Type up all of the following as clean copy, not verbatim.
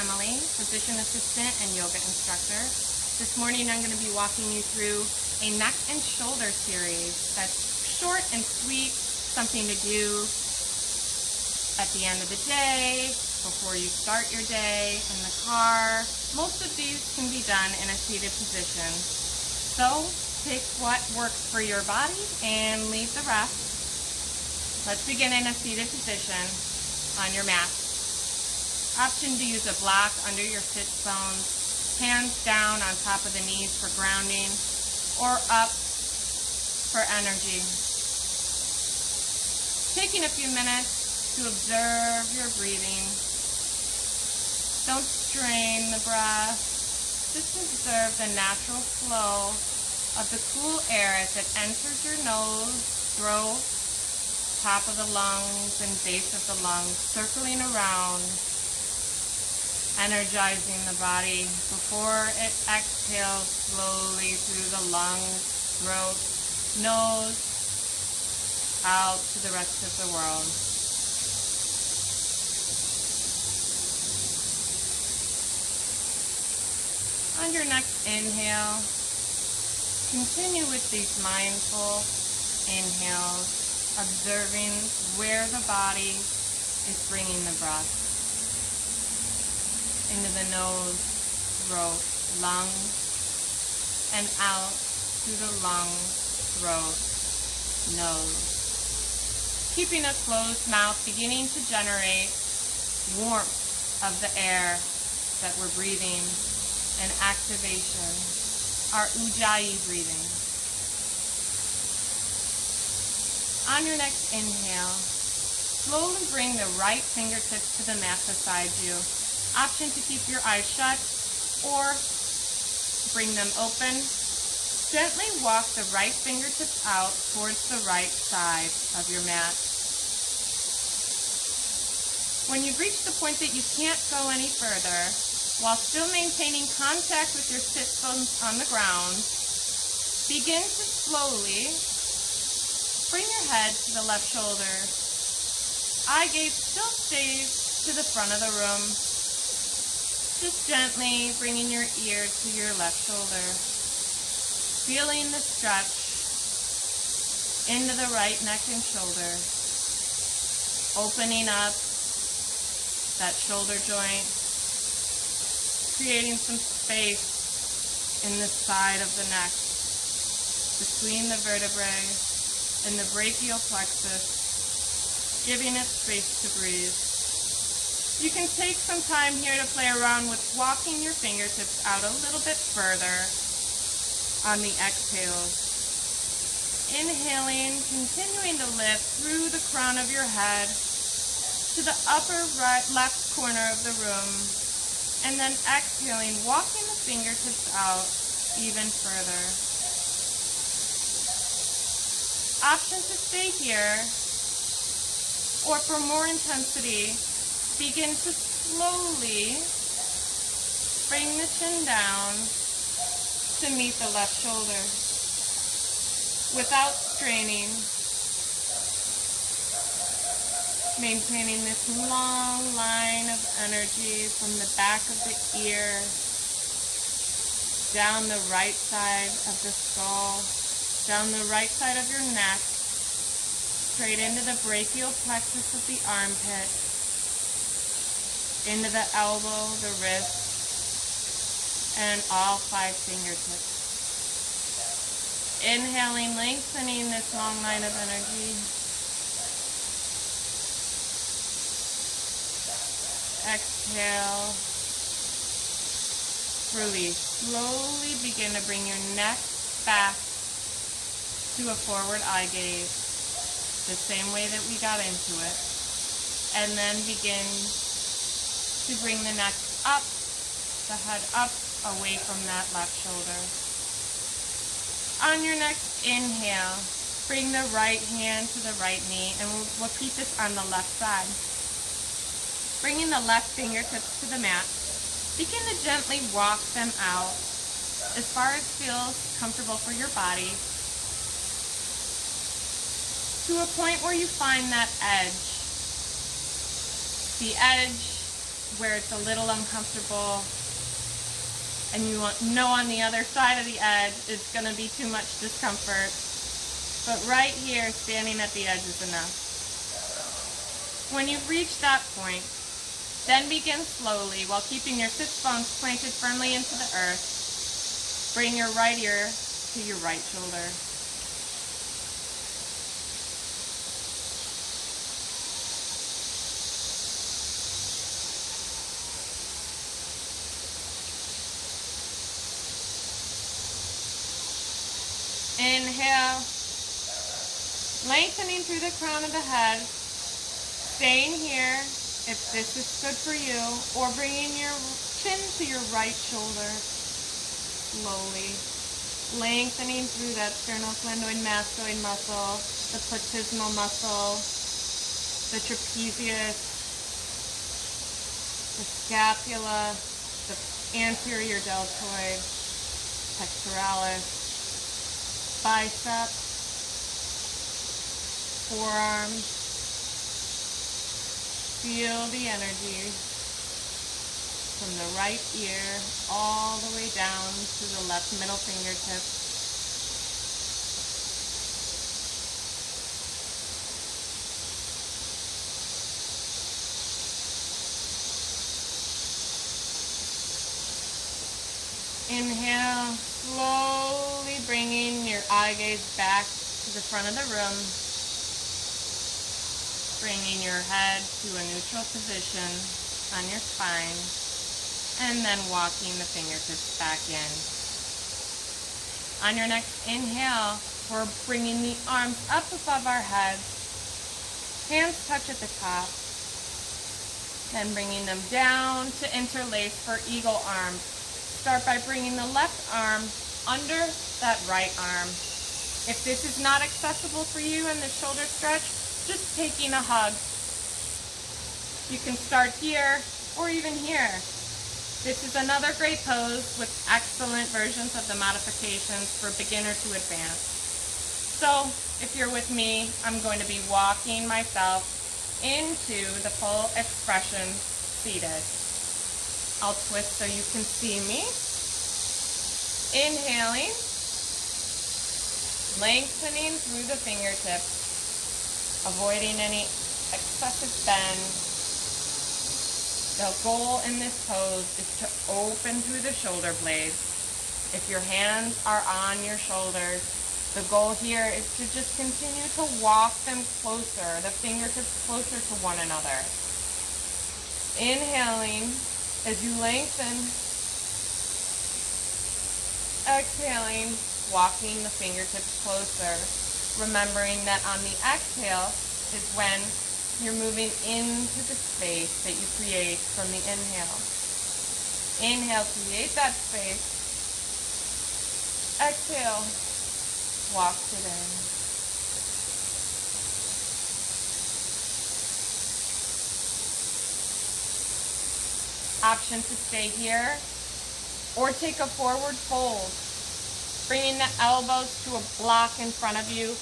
Emily, physician assistant and yoga instructor. This morning I'm going to be walking you through a neck and shoulder series that's short and sweet, something to do at the end of the day, before you start your day, in the car. Most of these can be done in a seated position. So pick what works for your body and leave the rest. Let's begin in a seated position on your mat. Option to use a block under your sits bones, hands down on top of the knees for grounding, or up for energy. Taking a few minutes to observe your breathing. Don't strain the breath. Just observe the natural flow of the cool air as it enters your nose, throat, top of the lungs, and base of the lungs, circling around, energizing the body before it exhales slowly through the lungs, throat, nose, out to the rest of the world. On your next inhale, continue with these mindful inhales, observing where the body is bringing the breath. Into the nose, throat, lungs, and out through the lungs, throat, nose. Keeping a closed mouth, beginning to generate warmth of the air that we're breathing, and activation, our Ujjayi breathing. On your next inhale, slowly bring the right fingertips to the mat beside you. Option to keep your eyes shut or bring them open. Gently walk the right fingertips out towards the right side of your mat. When you've reached the point that you can't go any further, while still maintaining contact with your sit bones on the ground, begin to slowly bring your head to the left shoulder. Eye gaze still stays to the front of the room. Just gently bringing your ear to your left shoulder. Feeling the stretch into the right neck and shoulder. Opening up that shoulder joint. Creating some space in the side of the neck. Between the vertebrae and the brachial plexus. Giving it space to breathe. You can take some time here to play around with walking your fingertips out a little bit further on the exhales. Inhaling, continuing to lift through the crown of your head to the upper left corner of the room, and then exhaling, walking the fingertips out even further. Option to stay here, or for more intensity, begin to slowly bring the chin down to meet the left shoulder without straining. Maintaining this long line of energy from the back of the ear, down the right side of the skull, down the right side of your neck, straight into the brachial plexus of the armpit, into the elbow, the wrist, and all 5 fingertips. Inhaling, lengthening this long line of energy. Exhale. Release. Slowly begin to bring your neck back to a forward eye gaze, the same way that we got into it. And then begin to bring the neck up, the head up, away from that left shoulder. On your next inhale, bring the right hand to the right knee, and we'll repeat this on the left side. Bringing the left fingertips to the mat, begin to gently walk them out as far as feels comfortable for your body, to a point where you find that edge. The edge where it's a little uncomfortable and you know on the other side of the edge it's going to be too much discomfort. But right here, standing at the edge is enough. When you've reached that point, then begin slowly, while keeping your sits bones planted firmly into the earth. Bring your right ear to your right shoulder. Inhale, lengthening through the crown of the head, staying here if this is good for you, or bringing your chin to your right shoulder, slowly, lengthening through that sternocleidomastoid muscle, the platysmal muscle, the trapezius, the scapula, the anterior deltoid, pectoralis, bicep, forearms. Feel the energy from the right ear all the way down to the left middle fingertip. Inhale, slowly bringing your eye gaze back to the front of the room. Bringing your head to a neutral position on your spine, and then walking the fingertips back in. On your next inhale, we're bringing the arms up above our heads. Hands touch at the top. Then bringing them down to interlace for eagle arms. Start by bringing the left arm under that right arm. If this is not accessible for you in the shoulder stretch, just taking a hug. You can start here or even here. This is another great pose with excellent versions of the modifications for beginner to advanced. So if you're with me, I'm going to be walking myself into the full expression seated. I'll twist so you can see me. Inhaling, lengthening through the fingertips, avoiding any excessive bend. The goal in this pose is to open through the shoulder blades. If your hands are on your shoulders, the goal here is to just continue to walk them closer, the fingertips closer to one another. Inhaling as you lengthen. Exhaling, walking the fingertips closer. Remembering that on the exhale is when you're moving into the space that you create from the inhale. Inhale, create that space. Exhale, walk it in. Option to stay here or take a forward fold, bringing the elbows to a block in front of you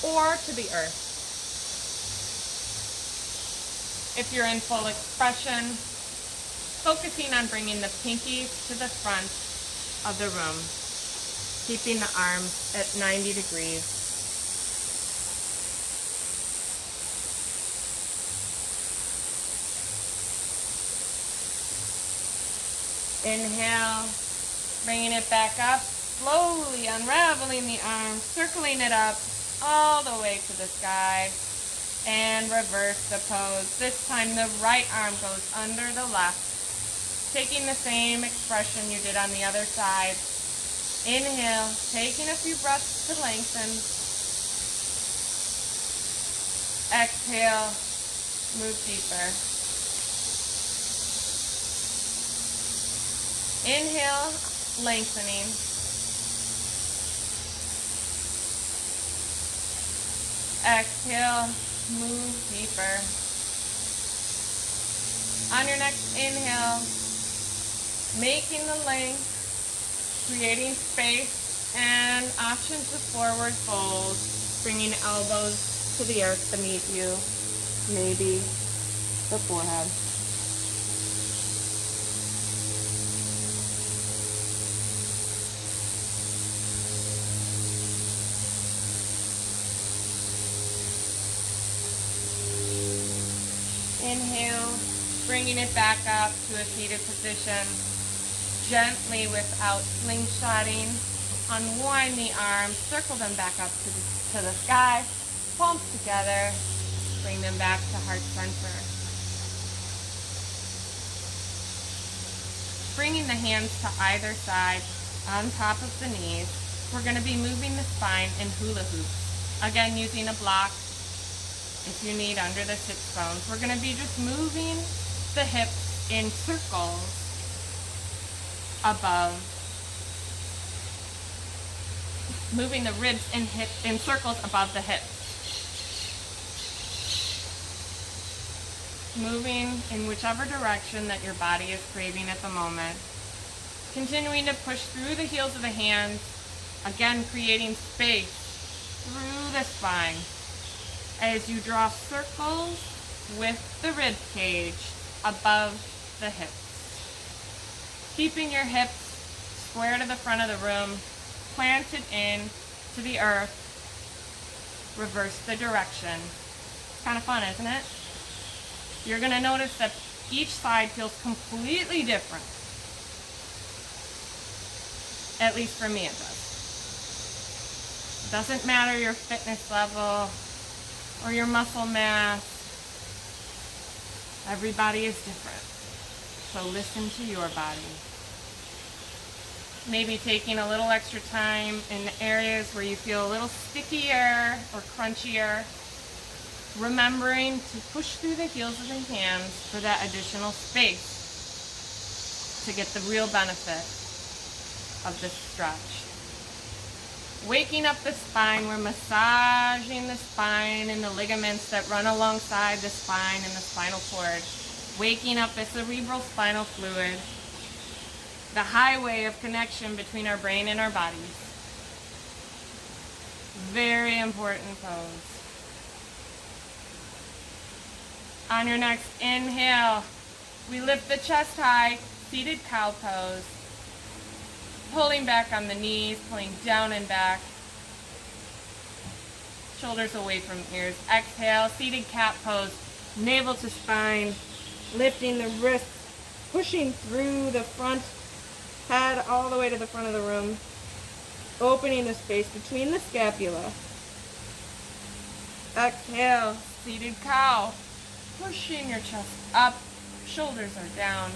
or to the earth. If you're in full expression, focusing on bringing the pinkies to the front of the room, keeping the arms at 90 degrees. Inhale, bringing it back up, slowly unraveling the arms, circling it up all the way to the sky, and reverse the pose. This time the right arm goes under the left, taking the same expression you did on the other side. Inhale, taking a few breaths to lengthen. Exhale, move deeper. Inhale, lengthening. Exhale, move deeper. On your next inhale, making the length, creating space, and option to forward fold, bringing elbows to the earth beneath you, maybe the forehead. bringing it back up to a seated position. Gently, without slingshotting, unwind the arms, circle them back up to the sky, palms together, bring them back to heart center. Bringing the hands to either side on top of the knees, we're going to be moving the spine in hula hoops. Again, using a block if you need under the sit bones. We're going to be just moving the hips in circles above, moving the ribs in circles above the hips. Moving in whichever direction that your body is craving at the moment. Continuing to push through the heels of the hands, again creating space through the spine as you draw circles with the rib cage above the hips. Keeping your hips square to the front of the room, planted in to the earth, reverse the direction. It's kind of fun, isn't it? You're going to notice that each side feels completely different. At least for me it does. It doesn't matter your fitness level or your muscle mass. Everybody is different. So listen to your body. Maybe taking a little extra time in the areas where you feel a little stickier or crunchier. Remembering to push through the heels of the hands for that additional space to get the real benefit of this stretch. Waking up the spine, we're massaging the spine and the ligaments that run alongside the spine and the spinal cord. Waking up the cerebral spinal fluid, the highway of connection between our brain and our bodies. Very important pose. On your next inhale, we lift the chest high, seated cow pose. Pulling back on the knees, pulling down and back. Shoulders away from ears. Exhale, seated cat pose, navel to spine, lifting the wrists, pushing through the front head all the way to the front of the room, opening the space between the scapula. Exhale, seated cow, pushing your chest up, shoulders are down.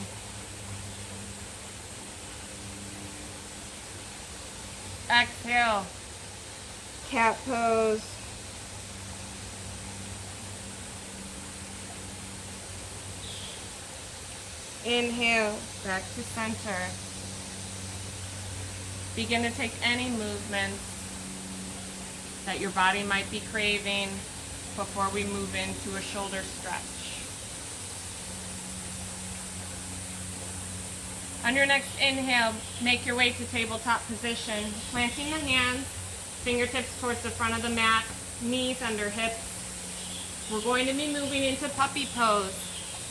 Exhale, cat pose. Inhale, back to center. Begin to take any movements that your body might be craving before we move into a shoulder stretch. On your next inhale, make your way to tabletop position, planting the hands, fingertips towards the front of the mat, knees under hips. We're going to be moving into puppy pose,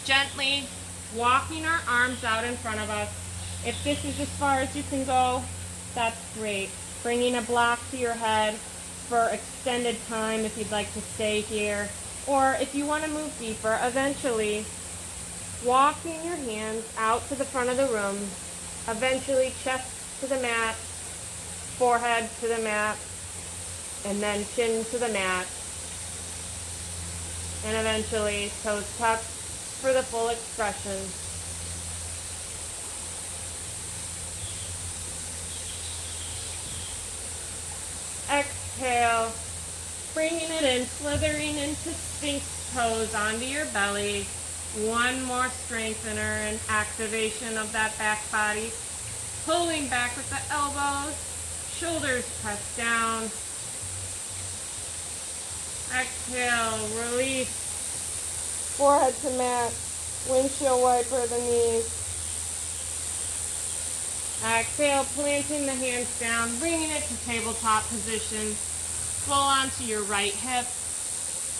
gently walking our arms out in front of us. If this is as far as you can go, that's great. Bringing a block to your head for extended time if you'd like to stay here, or if you want to move deeper, eventually walking your hands out to the front of the room, eventually chest to the mat, forehead to the mat, and then chin to the mat, and eventually toes tucked for the full expression. Exhale, bringing it in, slithering into Sphinx pose onto your belly. One more strengthener and activation of that back body. Pulling back with the elbows, shoulders pressed down. Exhale, release. Forehead to mat, windshield wiper the knees. Exhale, planting the hands down, bringing it to tabletop position. Pull onto your right hip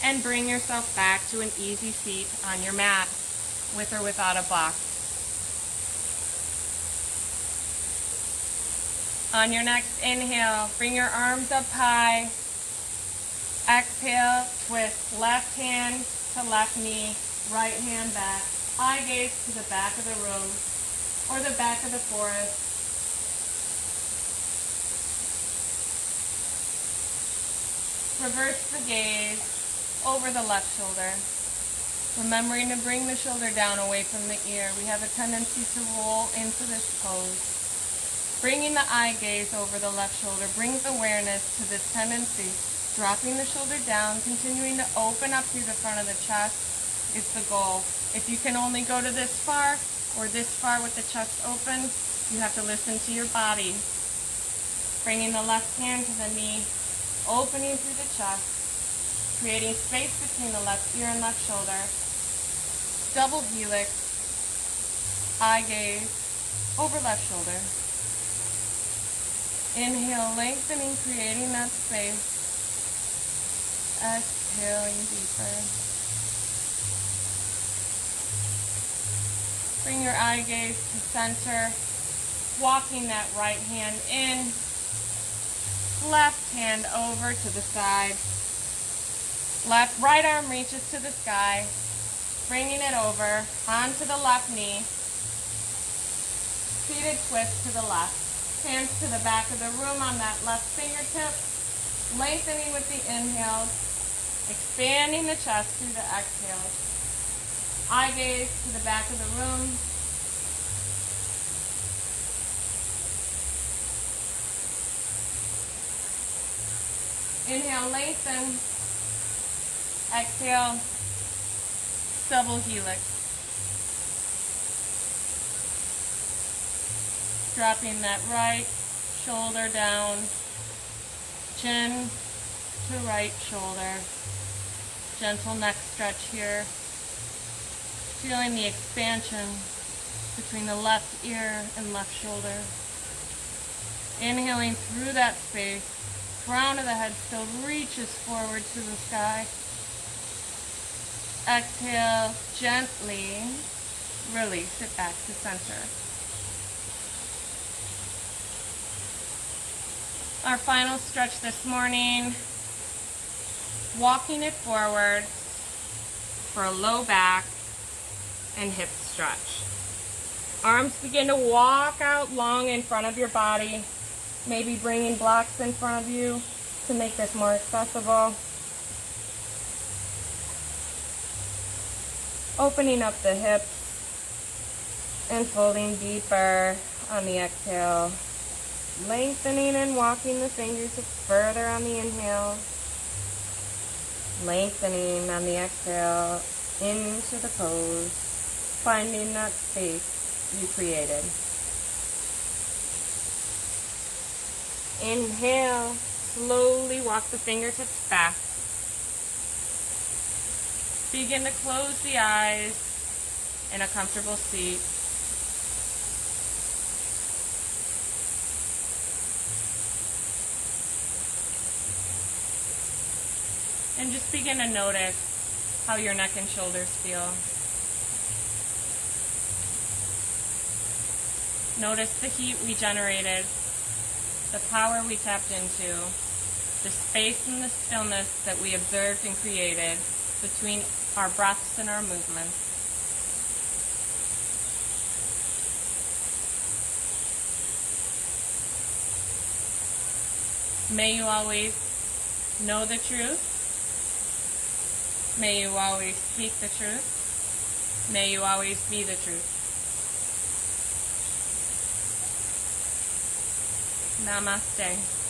and bring yourself back to an easy seat on your mat, with or without a block. On your next inhale, bring your arms up high. Exhale, twist left hand to left knee, right hand back. Eye gaze to the back of the room or the back of the forest. Reverse the gaze over the left shoulder. Remembering to bring the shoulder down away from the ear. We have a tendency to roll into this pose. Bringing the eye gaze over the left shoulder brings awareness to this tendency. Dropping the shoulder down, continuing to open up through the front of the chest is the goal. If you can only go to this far or this far with the chest open, you have to listen to your body. Bringing the left hand to the knee, opening through the chest, creating space between the left ear and left shoulder. Double helix, eye gaze over left shoulder. Inhale, lengthening, creating that space. Exhaling deeper. Bring your eye gaze to center, walking that right hand in, left hand over to the side. Right arm reaches to the sky, bringing it over onto the left knee. Seated twist to the left. Hands to the back of the room on that left fingertip. Lengthening with the inhales. Expanding the chest through the exhales. Eye gaze to the back of the room. Inhale, lengthen. Exhale, double helix. Dropping that right shoulder down, chin to right shoulder. Gentle neck stretch here. Feeling the expansion between the left ear and left shoulder. Inhaling through that space. Crown of the head still reaches forward to the sky. Exhale, gently release it back to center. Our final stretch this morning, walking it forward for a low back and hip stretch. Arms begin to walk out long in front of your body, maybe bringing blocks in front of you to make this more accessible. Opening up the hips and folding deeper on the exhale. Lengthening and walking the fingertips further on the inhale. Lengthening on the exhale into the pose. Finding that space you created. Inhale, slowly walk the fingertips back. Begin to close the eyes in a comfortable seat. And just begin to notice how your neck and shoulders feel. Notice the heat we generated, the power we tapped into, the space and the stillness that we observed and created between our breaths and our movements. May you always know the truth. May you always speak the truth. May you always be the truth. Namaste.